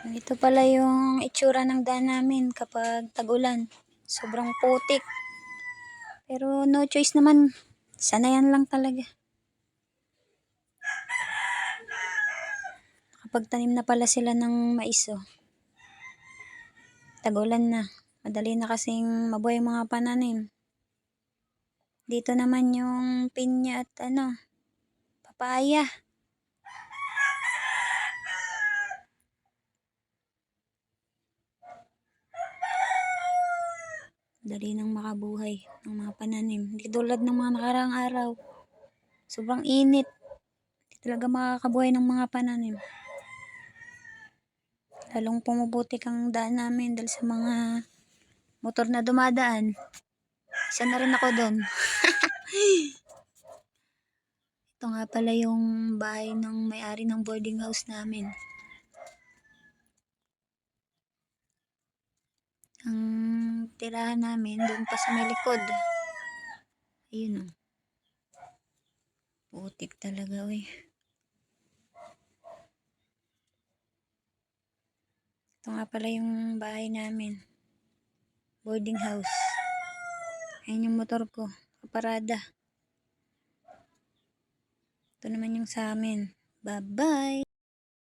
Ito pala yung itsura ng daan namin kapag tag-ulan. Sobrang putik. Pero no choice naman. Sanayan lang talaga. Kapag tanim na pala sila ng mais, oh. Tag-ulan na. Madali na kasing mabuhay mga pananim. Dito naman yung pinya at papaya. Dali nang makabuhay ng mga pananim. Hindi tulad ng mga nakaraang araw. Sobrang init. Hindi talaga makakabuhay ng mga pananim. Lalong pumuputik ang daan namin dahil sa mga motor na dumadaan. Isa na rin ako doon. Ito nga pala yung bahay ng may-ari ng boarding house namin. Ang tirahan namin doon pa sa may likod. Ayun, oh. Putik talaga, eh. Ito nga pala yung bahay namin. Boarding house. Ayun yung motor ko. Kaparada. Ito naman yung sa amin. Bye-bye!